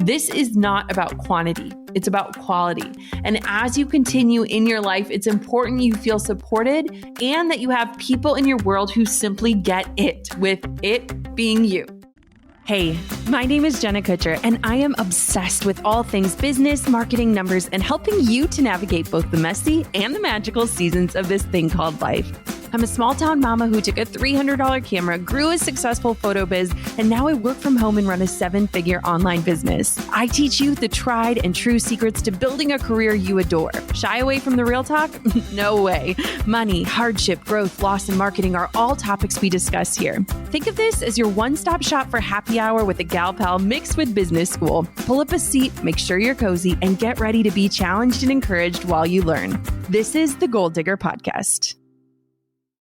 This is not about quantity. It's about quality. And as you continue in your life, it's important you feel supported and that you have people in your world who simply get it, with it being you. Hey, my name is Jenna Kutcher, and I am obsessed with all things business, marketing, numbers, and helping you to navigate both the messy and the magical seasons of this thing called life. I'm a small town mama who took a $300 camera, grew a successful photo biz, and now I work from home and run a 7-figure online business. I teach you the tried and true secrets to building a career you adore. Shy away from the real talk? No way. Money, hardship, growth, loss, and marketing are all topics we discuss here. Think of this as your one-stop shop for happy hour with a gal pal mixed with business school. Pull up a seat, make sure you're cozy, and get ready to be challenged and encouraged while you learn. This is the Goal Digger Podcast.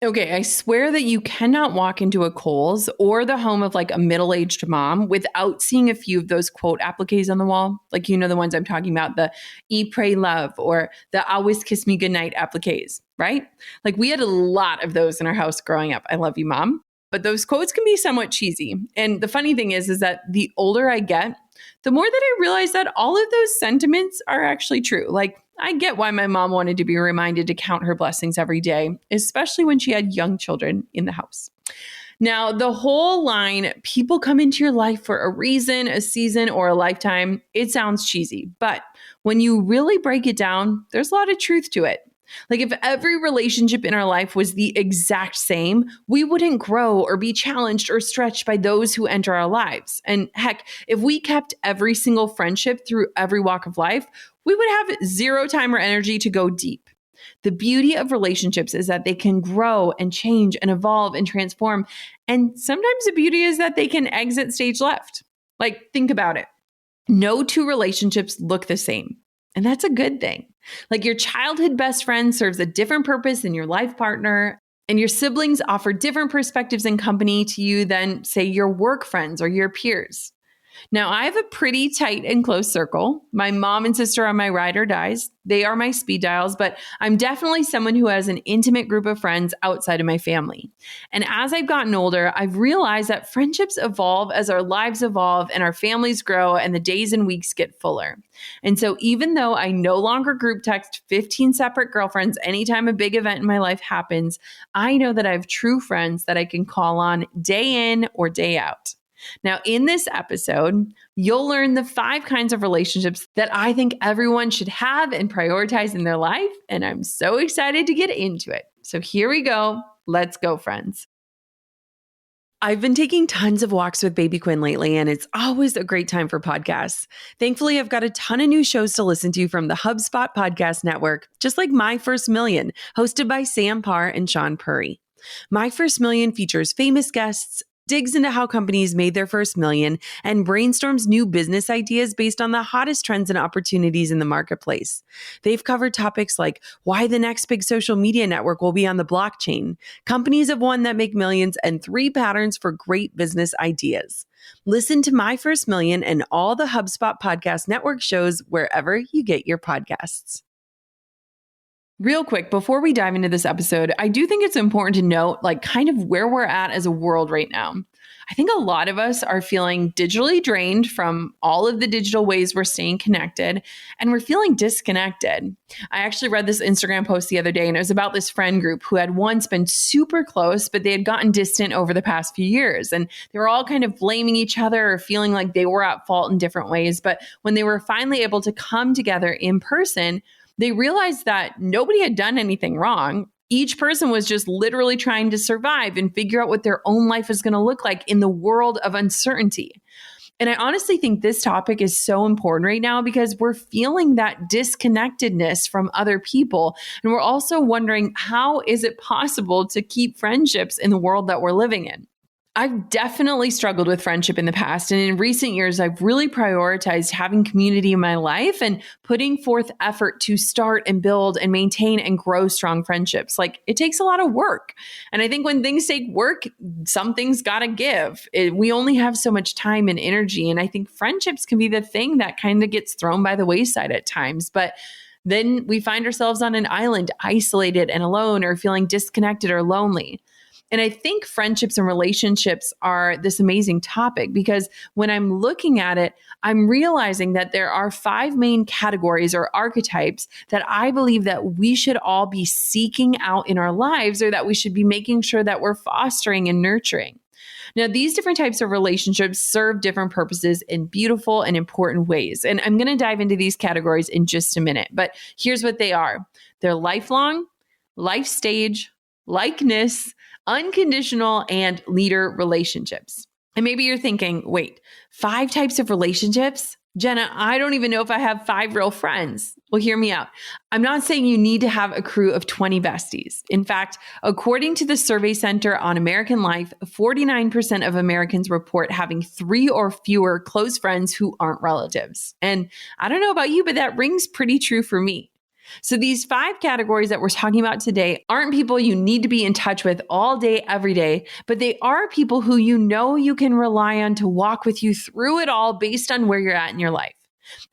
Okay, I swear that you cannot walk into a Kohl's or the home of like a middle-aged mom without seeing a few of those quote appliques on the wall. Like, you know, the ones I'm talking about, the Eat, Pray, Love, or the Always Kiss Me Goodnight appliques, right? Like, we had a lot of those in our house growing up. I love you, Mom. But those quotes can be somewhat cheesy. And the funny thing is that the older I get, the more that I realize that all of those sentiments are actually true. Like, I get why my mom wanted to be reminded to count her blessings every day, especially when she had young children in the house. Now, the whole line, people come into your life for a reason, a season, or a lifetime, it sounds cheesy. But when you really break it down, there's a lot of truth to it. Like, if every relationship in our life was the exact same, we wouldn't grow or be challenged or stretched by those who enter our lives. And heck, if we kept every single friendship through every walk of life, we would have zero time or energy to go deep. The beauty of relationships is that they can grow and change and evolve and transform. And sometimes the beauty is that they can exit stage left. Like, think about it. No two relationships look the same. And that's a good thing. Like, your childhood best friend serves a different purpose than your life partner, and your siblings offer different perspectives and company to you than, say, your work friends or your peers. Now, I have a pretty tight and close circle. My mom and sister are my ride or dies. They are my speed dials, but I'm definitely someone who has an intimate group of friends outside of my family. And as I've gotten older, I've realized that friendships evolve as our lives evolve and our families grow and the days and weeks get fuller. And so even though I no longer group text 15 separate girlfriends anytime a big event in my life happens, I know that I have true friends that I can call on day in or day out. Now, in this episode, you'll learn the 5 kinds of relationships that I think everyone should have and prioritize in their life, and I'm so excited to get into it. So here we go. Let's go, friends. I've been taking tons of walks with baby Quinn lately, and it's always a great time for podcasts. Thankfully, I've got a ton of new shows to listen to from the HubSpot podcast network, just like My First Million, hosted by Sam Parr and Sean Puri. My First Million features famous guests, digs into how companies made their first million, and brainstorms new business ideas based on the hottest trends and opportunities in the marketplace. They've covered topics like why the next big social media network will be on the blockchain, companies of one that make millions, and 3 patterns for great business ideas. Listen to My First Million and all the HubSpot podcast network shows wherever you get your podcasts. Real quick, before we dive into this episode, I do think it's important to note, like, kind of where we're at as a world right now. I think a lot of us are feeling digitally drained from all of the digital ways we're staying connected, and we're feeling disconnected. I actually read this Instagram post the other day, and it was about this friend group who had once been super close, but they had gotten distant over the past few years. And they were all kind of blaming each other or feeling like they were at fault in different ways. But when they were finally able to come together in person, they realized that nobody had done anything wrong. Each person was just literally trying to survive and figure out what their own life is going to look like in the world of uncertainty. And I honestly think this topic is so important right now because we're feeling that disconnectedness from other people. And we're also wondering, how is it possible to keep friendships in the world that we're living in? I've definitely struggled with friendship in the past. And in recent years, I've really prioritized having community in my life and putting forth effort to start and build and maintain and grow strong friendships. Like, it takes a lot of work. And I think when things take work, something's got to give. We only have so much time and energy. And I think friendships can be the thing that kind of gets thrown by the wayside at times. But then we find ourselves on an island, isolated and alone, or feeling disconnected or lonely. And I think friendships and relationships are this amazing topic because when I'm looking at it, I'm realizing that there are 5 main categories or archetypes that I believe that we should all be seeking out in our lives, or that we should be making sure that we're fostering and nurturing. Now, these different types of relationships serve different purposes in beautiful and important ways. And I'm going to dive into these categories in just a minute, but here's what they are. They're lifelong, life stage, likeness, unconditional, and leader relationships. And maybe you're thinking, wait, 5 types of relationships? Jenna, I don't even know if I have 5 real friends. Well, hear me out. I'm not saying you need to have a crew of 20 besties. In fact, according to the Survey Center on American Life, 49% of Americans report having 3 or fewer close friends who aren't relatives. And I don't know about you, but that rings pretty true for me. So these 5 categories that we're talking about today aren't people you need to be in touch with all day, every day, but they are people who you know you can rely on to walk with you through it all based on where you're at in your life.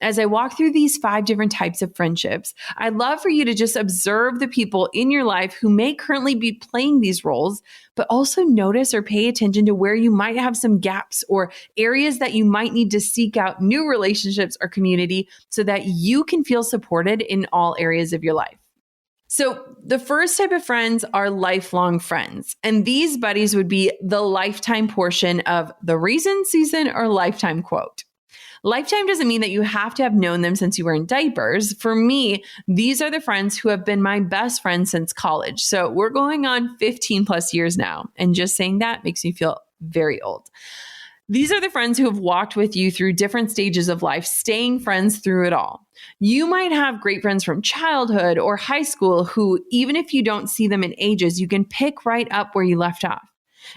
As I walk through these 5 different types of friendships, I'd love for you to just observe the people in your life who may currently be playing these roles, but also notice or pay attention to where you might have some gaps or areas that you might need to seek out new relationships or community so that you can feel supported in all areas of your life. So the first type of friends are lifelong friends, and these buddies would be the lifetime portion of the reason, season, or lifetime quote. Lifetime doesn't mean that you have to have known them since you were in diapers. For me, these are the friends who have been my best friends since college. So we're going on 15 plus years now. And just saying that makes me feel very old. These are the friends who have walked with you through different stages of life, staying friends through it all. You might have great friends from childhood or high school who, even if you don't see them in ages, you can pick right up where you left off.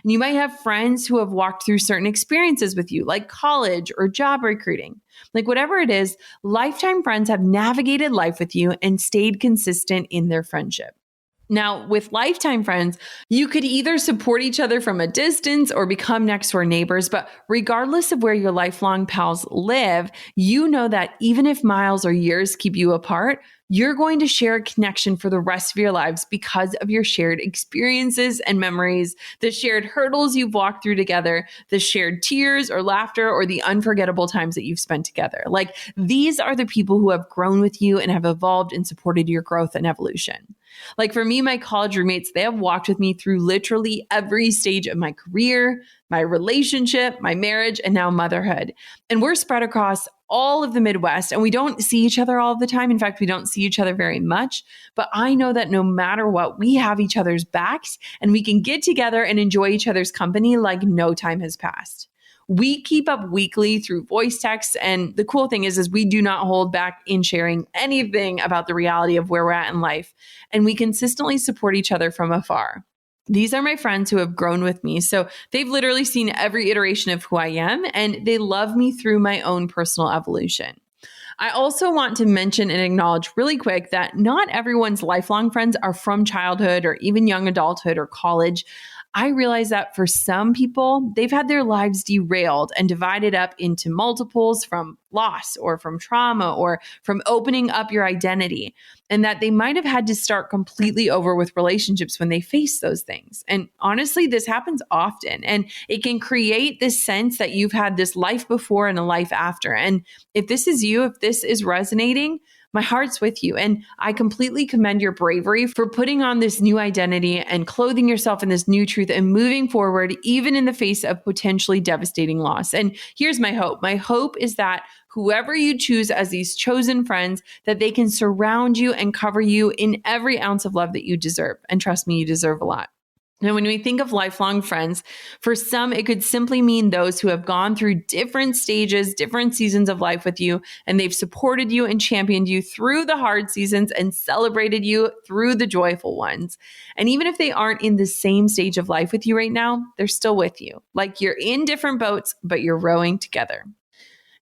And you might have friends who have walked through certain experiences with you, like college or job recruiting. Like whatever it is, lifetime friends have navigated life with you and stayed consistent in their friendship. Now, with lifetime friends, you could either support each other from a distance or become next door neighbors, but regardless of where your lifelong pals live, you know that even if miles or years keep you apart, you're going to share a connection for the rest of your lives because of your shared experiences and memories, the shared hurdles you've walked through together, the shared tears or laughter, or the unforgettable times that you've spent together. Like these are the people who have grown with you and have evolved and supported your growth and evolution. Like for me, my college roommates, they have walked with me through literally every stage of my career, my relationship, my marriage, and now motherhood. And we're spread across all of the Midwest, and we don't see each other all the time. In fact, we don't see each other very much. But I know that no matter what, we have each other's backs, and we can get together and enjoy each other's company like no time has passed. We keep up weekly through voice texts. And the cool thing is we do not hold back in sharing anything about the reality of where we're at in life. And we consistently support each other from afar. These are my friends who have grown with me. So they've literally seen every iteration of who I am, and they love me through my own personal evolution. I also want to mention and acknowledge really quick that not everyone's lifelong friends are from childhood or even young adulthood or college. I realize that for some people, they've had their lives derailed and divided up into multiples from loss or from trauma or from opening up your identity, and that they might have had to start completely over with relationships when they face those things. And honestly, this happens often, and it can create this sense that you've had this life before and a life after. And if this is you, if this is resonating, my heart's with you. And I completely commend your bravery for putting on this new identity and clothing yourself in this new truth and moving forward, even in the face of potentially devastating loss. And here's my hope. My hope is that whoever you choose as these chosen friends, that they can surround you and cover you in every ounce of love that you deserve. And trust me, you deserve a lot. Now, when we think of lifelong friends, for some, it could simply mean those who have gone through different stages, different seasons of life with you, and they've supported you and championed you through the hard seasons and celebrated you through the joyful ones. And even if they aren't in the same stage of life with you right now, they're still with you. Like you're in different boats, but you're rowing together.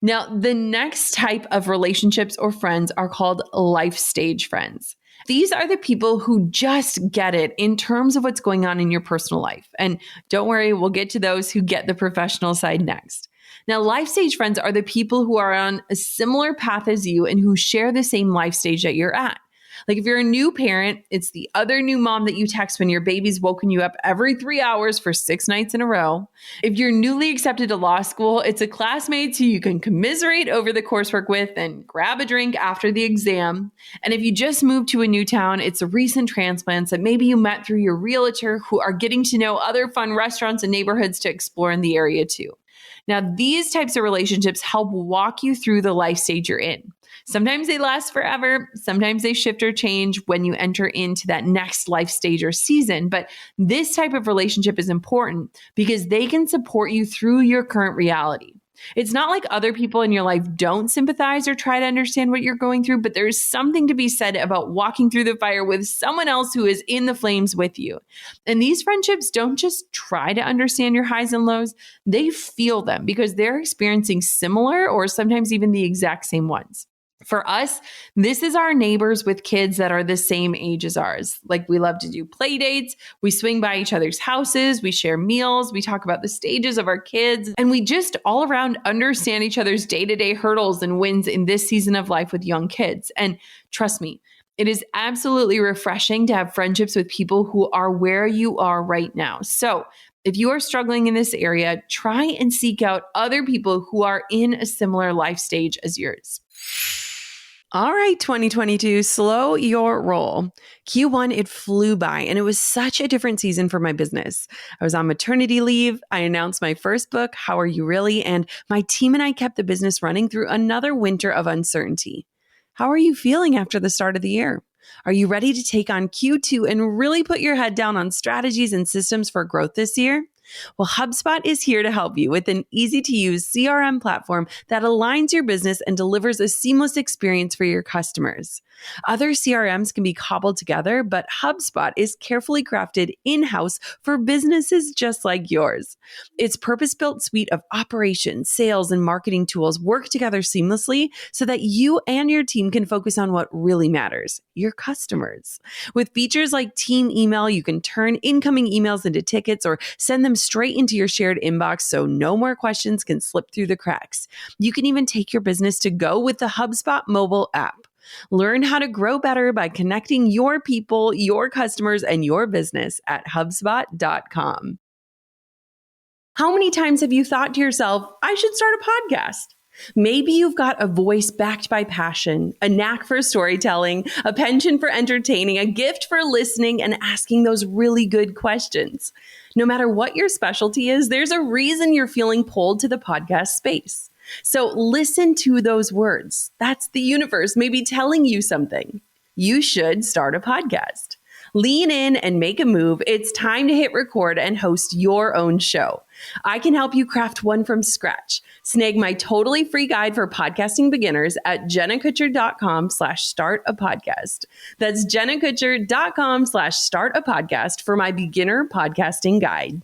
Now, the next type of relationships or friends are called life stage friends. These are the people who just get it in terms of what's going on in your personal life. And don't worry, we'll get to those who get the professional side next. Now, life stage friends are the people who are on a similar path as you and who share the same life stage that you're at. Like if you're a new parent, it's the other new mom that you text when your baby's woken you up every 3 hours for 6 nights in a row. If you're newly accepted to law school, it's a classmate who you can commiserate over the coursework with and grab a drink after the exam. And if you just moved to a new town, it's the recent transplants that maybe you met through your realtor who are getting to know other fun restaurants and neighborhoods to explore in the area too. Now, these types of relationships help walk you through the life stage you're in. Sometimes they last forever. Sometimes they shift or change when you enter into that next life stage or season. But this type of relationship is important because they can support you through your current reality. It's not like other people in your life don't sympathize or try to understand what you're going through, but there's something to be said about walking through the fire with someone else who is in the flames with you. And these friendships don't just try to understand your highs and lows, they feel them because they're experiencing similar or sometimes even the exact same ones. For us, this is our neighbors with kids that are the same age as ours. Like we love to do play dates. We swing by each other's houses. We share meals. We talk about the stages of our kids. And we just all around understand each other's day-to-day hurdles and wins in this season of life with young kids. And trust me, it is absolutely refreshing to have friendships with people who are where you are right now. So if you are struggling in this area, try and seek out other people who are in a similar life stage as yours. All right, 2022, slow your roll. Q1, it flew by and it was such a different season for my business. I was on maternity leave. I announced my first book, How Are You Really? And my team and I kept the business running through another winter of uncertainty. How are you feeling after the start of the year? Are you ready to take on Q2 and really put your head down on strategies and systems for growth this year? Well, HubSpot is here to help you with an easy-to-use CRM platform that aligns your business and delivers a seamless experience for your customers. Other CRMs can be cobbled together, but HubSpot is carefully crafted in-house for businesses just like yours. Its purpose-built suite of operations, sales, and marketing tools work together seamlessly so that you and your team can focus on what really matters, your customers. With features like team email, you can turn incoming emails into tickets or send them straight into your shared inbox so no more questions can slip through the cracks. You can even take your business to go with the HubSpot mobile app. Learn how to grow better by connecting your people, your customers, and your business at HubSpot.com. How many times have you thought to yourself, I should start a podcast? Maybe you've got a voice backed by passion, a knack for storytelling, a penchant for entertaining, a gift for listening and asking those really good questions. No matter what your specialty is, there's a reason you're feeling pulled to the podcast space. So listen to those words. That's the universe maybe telling you something. You should start a podcast. Lean in and make a move. It's time to hit record and host your own show. I can help you craft one from scratch. Snag my totally free guide for podcasting beginners at jennakutcher.com/startapodcast. That's jennakutcher.com/startapodcast for my beginner podcasting guide.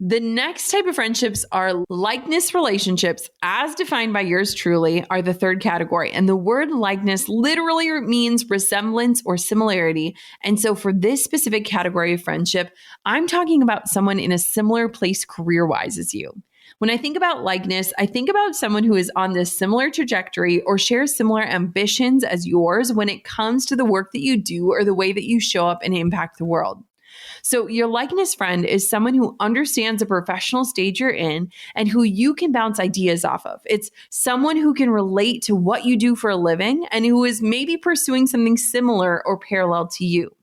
The next type of friendships are likeness relationships, as defined by yours truly, are the third category. And the word likeness literally means resemblance or similarity. And so for this specific category of friendship, I'm talking about someone in a similar place career-wise as you. When I think about likeness, I think about someone who is on this similar trajectory or shares similar ambitions as yours when it comes to the work that you do or the way that you show up and impact the world. So your likeness friend is someone who understands the professional stage you're in and who you can bounce ideas off of. It's someone who can relate to what you do for a living and who is maybe pursuing something similar or parallel to you.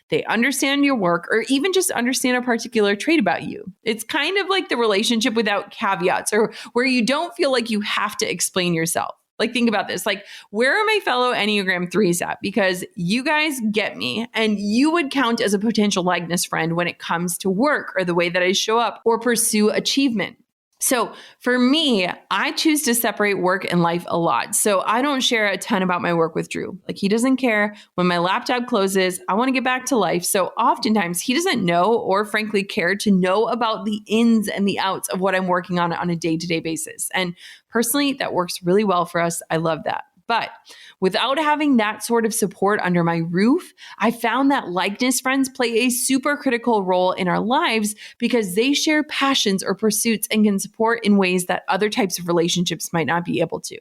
They understand your work or even just understand a particular trait about you. It's kind of like the relationship without caveats or where you don't feel like you have to explain yourself. Like, think about this. Like, where are my fellow Enneagram 3s at? Because you guys get me, and you would count as a potential likeness friend when it comes to work or the way that I show up or pursue achievement. So for me, I choose to separate work and life a lot. So I don't share a ton about my work with Drew. Like, he doesn't care. When my laptop closes, I want to get back to life. So oftentimes he doesn't know or frankly care to know about the ins and the outs of what I'm working on a day-to-day basis. And personally, that works really well for us. I love that. But without having that sort of support under my roof, I found that likeness friends play a super critical role in our lives because they share passions or pursuits and can support in ways that other types of relationships might not be able to.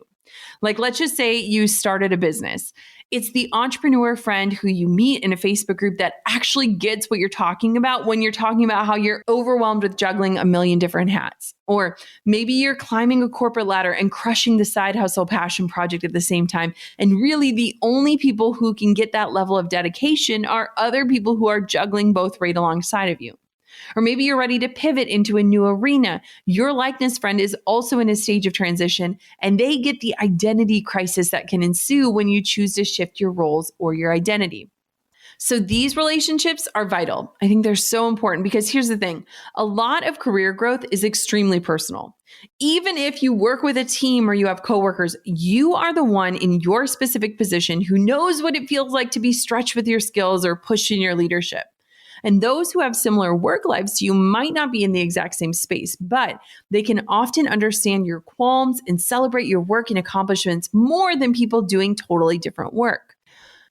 Like, let's just say you started a business. It's the entrepreneur friend who you meet in a Facebook group that actually gets what you're talking about when you're talking about how you're overwhelmed with juggling a million different hats. Or maybe you're climbing a corporate ladder and crushing the side hustle passion project at the same time. And really, the only people who can get that level of dedication are other people who are juggling both right alongside of you. Or maybe you're ready to pivot into a new arena. Your likeness friend is also in a stage of transition, and they get the identity crisis that can ensue when you choose to shift your roles or your identity. So these relationships are vital. I think they're so important because here's the thing. A lot of career growth is extremely personal. Even if you work with a team or you have coworkers, you are the one in your specific position who knows what it feels like to be stretched with your skills or pushed in your leadership. And those who have similar work lives to you might not be in the exact same space, but they can often understand your qualms and celebrate your work and accomplishments more than people doing totally different work.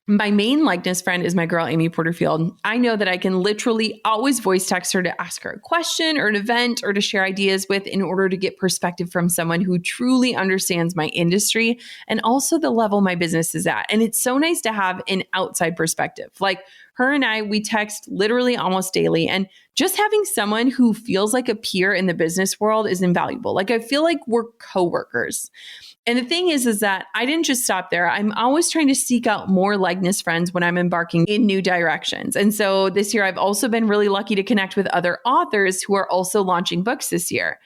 My main likeness friend is my girl, Amy Porterfield. I know that I can literally always voice text her to ask her a question or an event or to share ideas with in order to get perspective from someone who truly understands my industry and also the level my business is at. And it's so nice to have an outside perspective. Like her and we text literally almost daily. And just having someone who feels like a peer in the business world is invaluable. Like I feel like we're coworkers. And the thing is that I didn't just stop there. I'm always trying to seek out more likeness friends when I'm embarking in new directions. And so this year, I've also been really lucky to connect with other authors who are also launching books this year.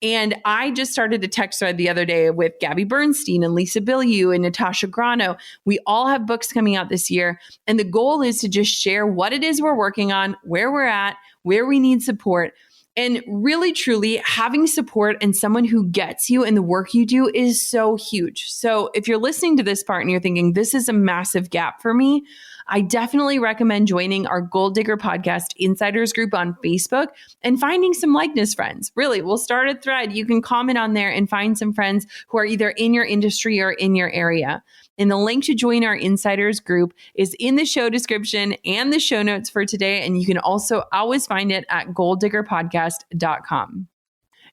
And I just started a text thread the other day with Gabby Bernstein and Lisa Bilyeu and Natasha Grano. We all have books coming out this year. And the goal is to just share what it is we're working on, where we're at, where we need support. And really, truly, having support and someone who gets you and the work you do is so huge. So if you're listening to this part and you're thinking, this is a massive gap for me, I definitely recommend joining our Gold Digger Podcast Insiders group on Facebook and finding some likeness friends. Really, we'll start a thread. You can comment on there and find some friends who are either in your industry or in your area. And the link to join our Insiders group is in the show description and the show notes for today. And you can also always find it at golddiggerpodcast.com.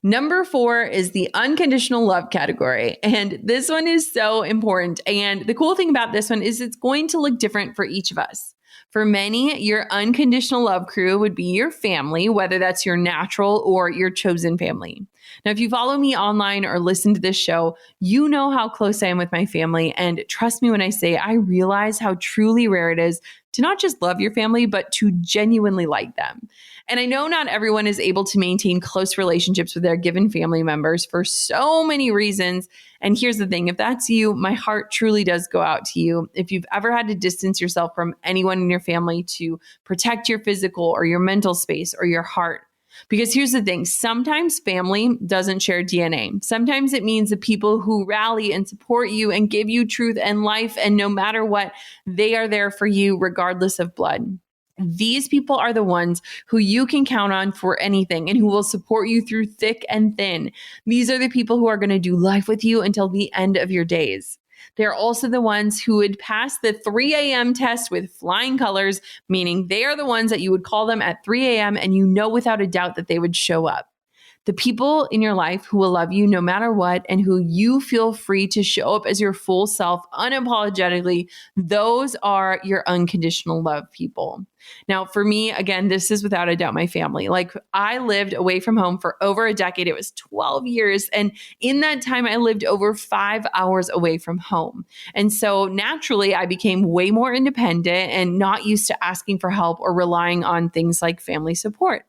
Number 4 is the unconditional love category. And this one is so important. And the cool thing about this one is it's going to look different for each of us. For many, your unconditional love crew would be your family, whether that's your natural or your chosen family. Now, if you follow me online or listen to this show, you know how close I am with my family. And trust me when I say I realize how truly rare it is to not just love your family, but to genuinely like them. And I know not everyone is able to maintain close relationships with their given family members for so many reasons. And here's the thing, if that's you, my heart truly does go out to you. If you've ever had to distance yourself from anyone in your family to protect your physical or your mental space or your heart. Because here's the thing, sometimes family doesn't share DNA. Sometimes it means the people who rally and support you and give you truth and life. And no matter what, they are there for you regardless of blood. These people are the ones who you can count on for anything and who will support you through thick and thin. These are the people who are going to do life with you until the end of your days. They're also the ones who would pass the 3 a.m. test with flying colors, meaning they are the ones that you would call them at 3 a.m. and you know without a doubt that they would show up. The people in your life who will love you no matter what and who you feel free to show up as your full self unapologetically, those are your unconditional love people. Now, for me, again, this is without a doubt my family. Like I lived away from home for over a decade. It was 12 years. And in that time, I lived over 5 hours away from home. And so naturally, I became way more independent and not used to asking for help or relying on things like family support.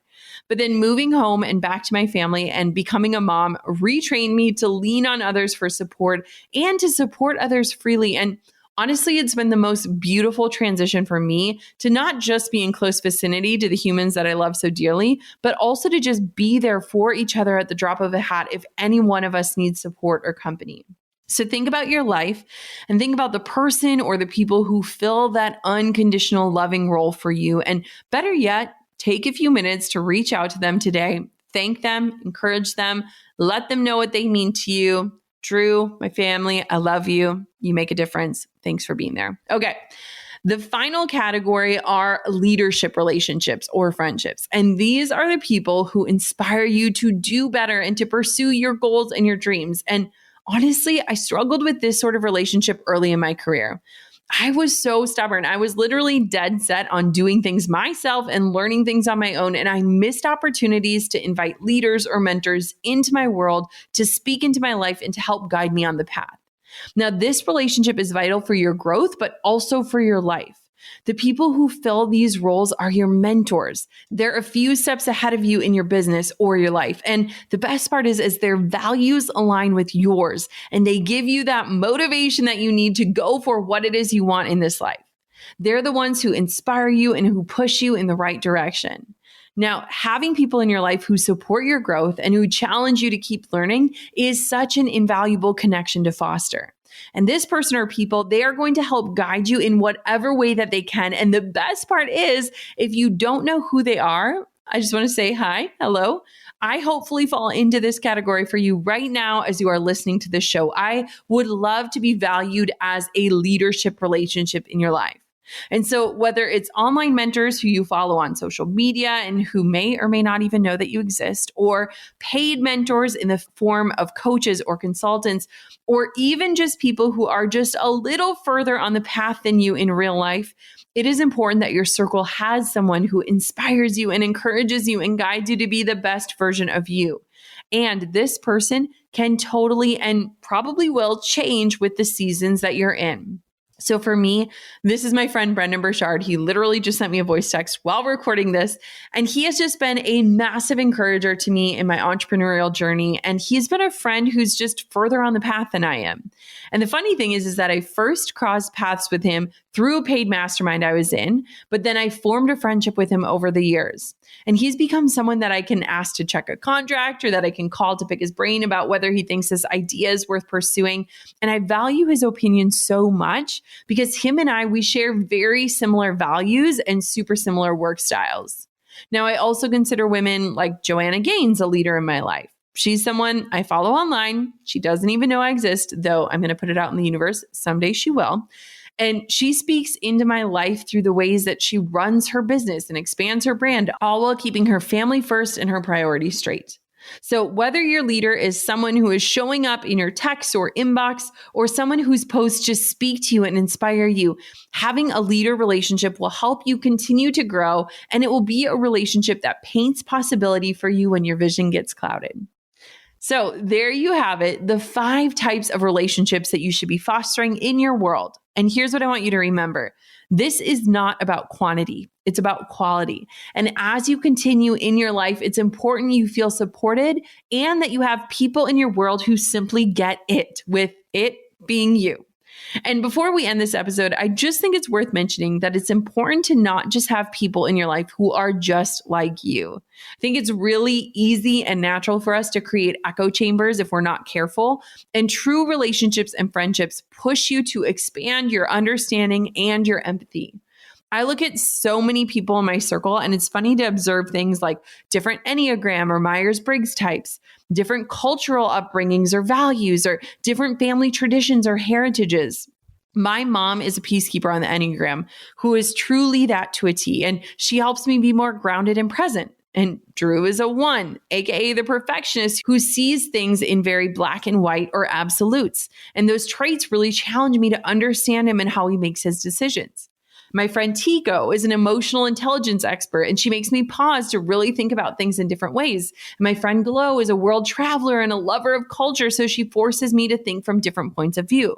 But then moving home and back to my family and becoming a mom retrained me to lean on others for support and to support others freely. And honestly, it's been the most beautiful transition for me to not just be in close vicinity to the humans that I love so dearly, but also to just be there for each other at the drop of a hat if any one of us needs support or company. So think about your life and think about the person or the people who fill that unconditional loving role for you. And better yet, take a few minutes to reach out to them today, thank them, encourage them, let them know what they mean to you. Drew, my family, I love you. You make a difference. Thanks for being there. Okay. The final category are leadership relationships or friendships. And these are the people who inspire you to do better and to pursue your goals and your dreams. And honestly, I struggled with this sort of relationship early in my career. I was so stubborn. I was literally dead set on doing things myself and learning things on my own. And I missed opportunities to invite leaders or mentors into my world to speak into my life and to help guide me on the path. Now, this relationship is vital for your growth, but also for your life. The people who fill these roles are your mentors. They're a few steps ahead of you in your business or your life. And the best part is their values align with yours, and they give you that motivation that you need to go for what it is you want in this life. They're the ones who inspire you and who push you in the right direction. Now, having people in your life who support your growth and who challenge you to keep learning is such an invaluable connection to foster. And this person or people, they are going to help guide you in whatever way that they can. And the best part is, if you don't know who they are, I just want to say hi, hello. I hopefully fall into this category for you right now as you are listening to this show. I would love to be valued as a leadership relationship in your life. And so whether it's online mentors who you follow on social media and who may or may not even know that you exist, or paid mentors in the form of coaches or consultants, or even just people who are just a little further on the path than you in real life, it is important that your circle has someone who inspires you and encourages you and guides you to be the best version of you. And this person can totally and probably will change with the seasons that you're in. So for me, this is my friend Brendan Burchard. He literally just sent me a voice text while recording this, and he has just been a massive encourager to me in my entrepreneurial journey. And he's been a friend who's just further on the path than I am. And the funny thing is that I first crossed paths with him through a paid mastermind I was in, but then I formed a friendship with him over the years. And he's become someone that I can ask to check a contract or that I can call to pick his brain about whether he thinks this idea is worth pursuing. And I value his opinion so much because him and I, we share very similar values and super similar work styles. Now, I also consider women like Joanna Gaines a leader in my life. She's someone I follow online. She doesn't even know I exist, though I'm going to put it out in the universe. Someday she will. And she speaks into my life through the ways that she runs her business and expands her brand, all while keeping her family first and her priorities straight. So whether your leader is someone who is showing up in your text or inbox, or someone whose posts just speak to you and inspire you, having a leader relationship will help you continue to grow, and it will be a relationship that paints possibility for you when your vision gets clouded. So there you have it, the 5 types of relationships that you should be fostering in your world. And here's what I want you to remember. This is not about quantity. It's about quality. And as you continue in your life, it's important you feel supported and that you have people in your world who simply get it, with it being you. And before we end this episode, I just think it's worth mentioning that it's important to not just have people in your life who are just like you. I think it's really easy and natural for us to create echo chambers if we're not careful. And true relationships and friendships push you to expand your understanding and your empathy. I look at so many people in my circle, and it's funny to observe things like different Enneagram or Myers-Briggs types, different cultural upbringings or values, or different family traditions or heritages. My mom is a peacekeeper on the Enneagram who is truly that to a T, and she helps me be more grounded and present. And Drew is a 1, aka the perfectionist who sees things in very black and white or absolutes. And those traits really challenge me to understand him and how he makes his decisions. My friend Tico is an emotional intelligence expert, and she makes me pause to really think about things in different ways. And my friend Glow is a world traveler and a lover of culture, so she forces me to think from different points of view.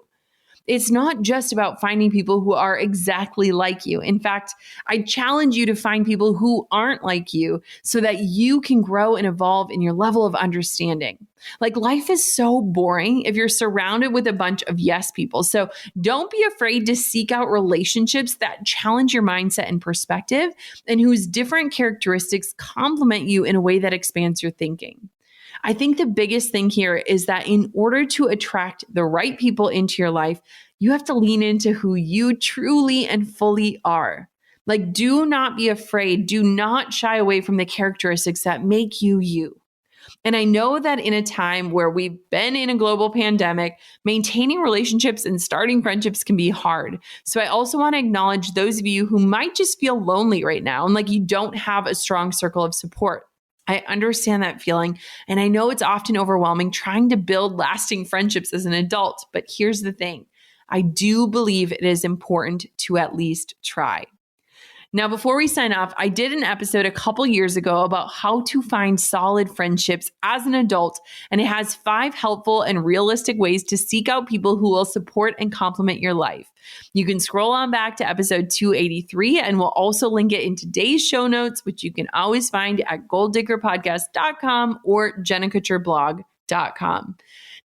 It's not just about finding people who are exactly like you. In fact, I challenge you to find people who aren't like you so that you can grow and evolve in your level of understanding. Like, life is so boring if you're surrounded with a bunch of yes people. So don't be afraid to seek out relationships that challenge your mindset and perspective, and whose different characteristics complement you in a way that expands your thinking. I think the biggest thing here is that in order to attract the right people into your life, you have to lean into who you truly and fully are. Like, do not be afraid. Do not shy away from the characteristics that make you you. And I know that in a time where we've been in a global pandemic, maintaining relationships and starting friendships can be hard. So I also want to acknowledge those of you who might just feel lonely right now and like you don't have a strong circle of support. I understand that feeling, and I know it's often overwhelming trying to build lasting friendships as an adult. But here's the thing. I do believe it is important to at least try. Now, before we sign off, I did an episode a couple years ago about how to find solid friendships as an adult, and it has 5 helpful and realistic ways to seek out people who will support and complement your life. You can scroll on back to episode 283, and we'll also link it in today's show notes, which you can always find at goaldiggerpodcast.com or jennakutcherblog.com.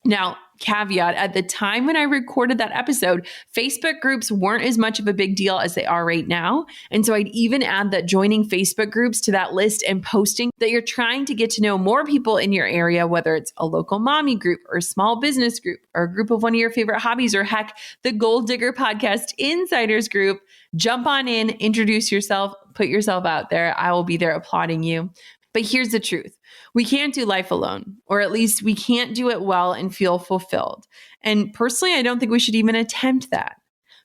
Now, caveat, at the time when I recorded that episode, Facebook groups weren't as much of a big deal as they are right now. And so I'd even add that joining Facebook groups to that list and posting that you're trying to get to know more people in your area, whether it's a local mommy group or a small business group or a group of one of your favorite hobbies, or heck, the Goal Digger Podcast Insiders group, jump on in, introduce yourself, put yourself out there. I will be there applauding you. But here's the truth. We can't do life alone, or at least we can't do it well and feel fulfilled. And personally, I don't think we should even attempt that.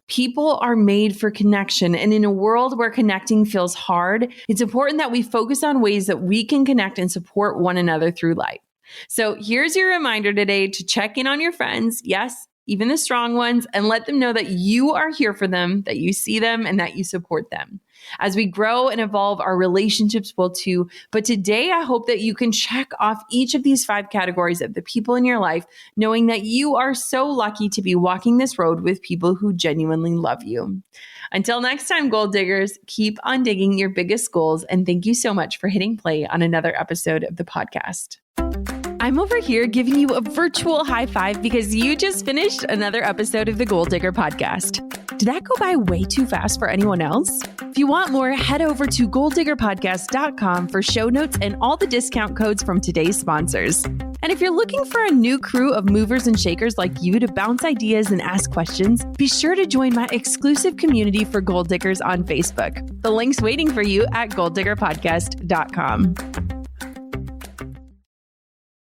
People are made for connection. And in a world where connecting feels hard, it's important that we focus on ways that we can connect and support one another through life. So here's your reminder today to check in on your friends. Yes, even the strong ones, and let them know that you are here for them, that you see them, and that you support them. As we grow and evolve, our relationships will too. But today, I hope that you can check off each of these 5 categories of the people in your life, knowing that you are so lucky to be walking this road with people who genuinely love you. Until next time, goal diggers, keep on digging your biggest goals. And thank you so much for hitting play on another episode of the podcast. I'm over here giving you a virtual high five because you just finished another episode of the Goal Digger Podcast. Did that go by way too fast for anyone else? If you want more, head over to goaldiggerpodcast.com for show notes and all the discount codes from today's sponsors. And if you're looking for a new crew of movers and shakers like you to bounce ideas and ask questions, be sure to join my exclusive community for goal diggers on Facebook. The link's waiting for you at goaldiggerpodcast.com.